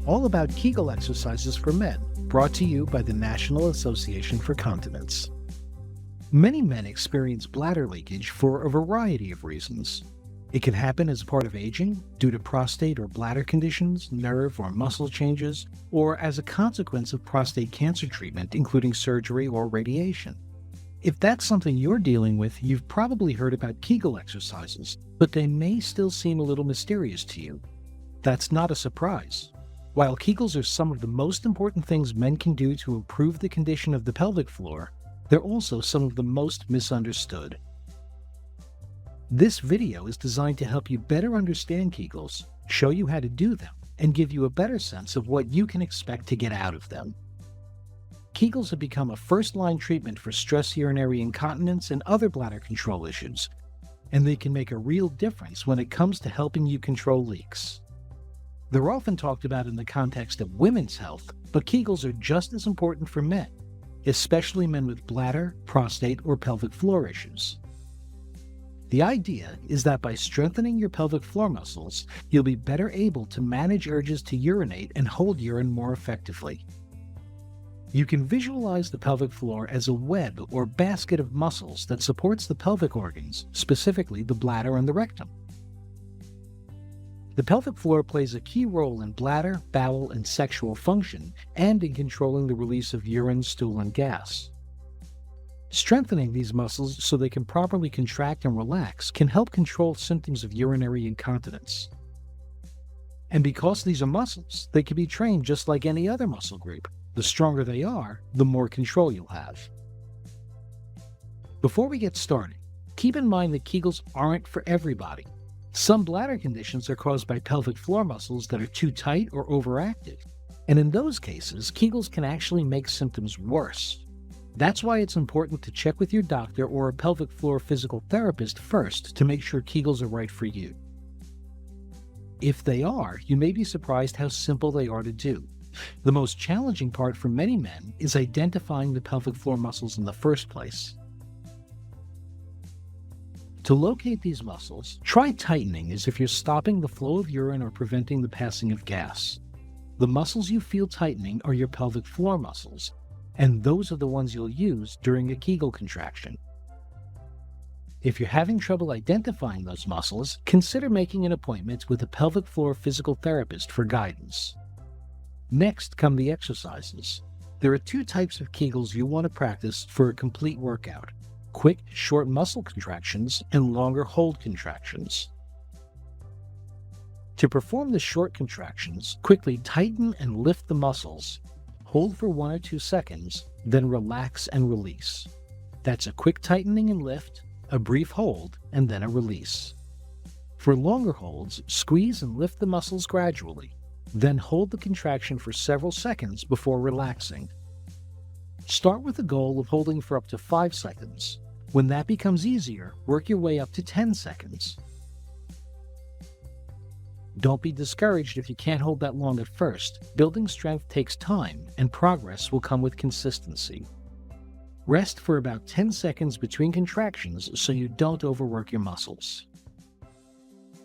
all about Kegel exercises for men, brought to you by the National Association for Continence. Many men experience bladder leakage for a variety of reasons. It can happen as part of aging, due to prostate or bladder conditions, nerve or muscle changes, or as a consequence of prostate cancer treatment, including surgery or radiation. If that's something you're dealing with, you've probably heard about Kegel exercises, but they may still seem a little mysterious to you. That's not a surprise. While Kegels are some of the most important things men can do to improve the condition of the pelvic floor, they're also some of the most misunderstood. This video is designed to help you better understand Kegels, show you how to do them, and give you a better sense of what you can expect to get out of them. Kegels have become a first-line treatment for stress urinary incontinence and other bladder control issues, and they can make a real difference when it comes to helping you control leaks. They're often talked about in the context of women's health, but Kegels are just as important for men, especially men with bladder, prostate, or pelvic floor issues. The idea is that by strengthening your pelvic floor muscles, you'll be better able to manage urges to urinate and hold urine more effectively. You can visualize the pelvic floor as a web or basket of muscles that supports the pelvic organs, specifically the bladder and the rectum. The pelvic floor plays a key role in bladder, bowel, and sexual function, and in controlling the release of urine, stool, and gas. Strengthening these muscles so they can properly contract and relax can help control symptoms of urinary incontinence. And because these are muscles, they can be trained just like any other muscle group. The stronger they are, the more control you'll have. Before we get started, keep in mind that Kegels aren't for everybody. Some bladder conditions are caused by pelvic floor muscles that are too tight or overactive, and in those cases, Kegels can actually make symptoms worse. That's why it's important to check with your doctor or a pelvic floor physical therapist first to make sure Kegels are right for you. If they are, you may be surprised how simple they are to do. The most challenging part for many men is identifying the pelvic floor muscles in the first place. To locate these muscles, try tightening as if you're stopping the flow of urine or preventing the passing of gas. The muscles you feel tightening are your pelvic floor muscles, and those are the ones you'll use during a Kegel contraction. If you're having trouble identifying those muscles, consider making an appointment with a pelvic floor physical therapist for guidance. Next come the exercises. There are two types of Kegels you want to practice for a complete workout: quick, short muscle contractions and longer hold contractions. To perform the short contractions, quickly tighten and lift the muscles. Hold for 1 or 2 seconds, then relax and release. That's a quick tightening and lift, a brief hold, and then a release. For longer holds, squeeze and lift the muscles gradually. Then hold the contraction for several seconds before relaxing. Start with a goal of holding for up to 5 seconds. When that becomes easier, work your way up to 10 seconds. Don't be discouraged if you can't hold that long at first. Building strength takes time, and progress will come with consistency. Rest for about 10 seconds between contractions so you don't overwork your muscles.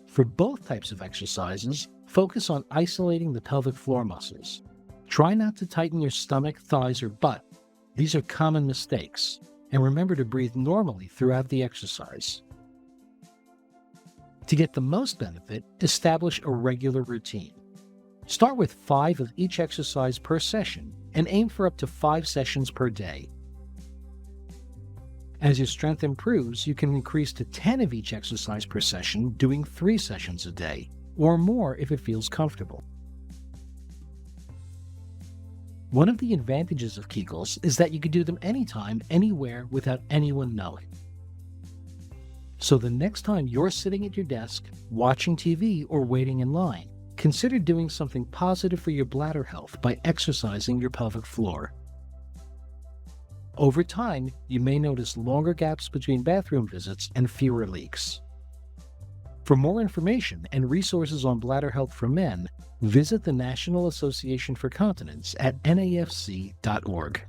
For both types of exercises, focus on isolating the pelvic floor muscles. Try not to tighten your stomach, thighs, or butt. These are common mistakes. And remember to breathe normally throughout the exercise. To get the most benefit, establish a regular routine. Start with 5 of each exercise per session and aim for up to 5 sessions per day. As your strength improves, you can increase to 10 of each exercise per session, doing 3 sessions a day, or more if it feels comfortable. One of the advantages of Kegels is that you can do them anytime, anywhere, without anyone knowing. So the next time you're sitting at your desk, watching TV, or waiting in line, consider doing something positive for your bladder health by exercising your pelvic floor. Over time, you may notice longer gaps between bathroom visits and fewer leaks. For more information and resources on bladder health for men, visit the National Association for Continence at nafc.org.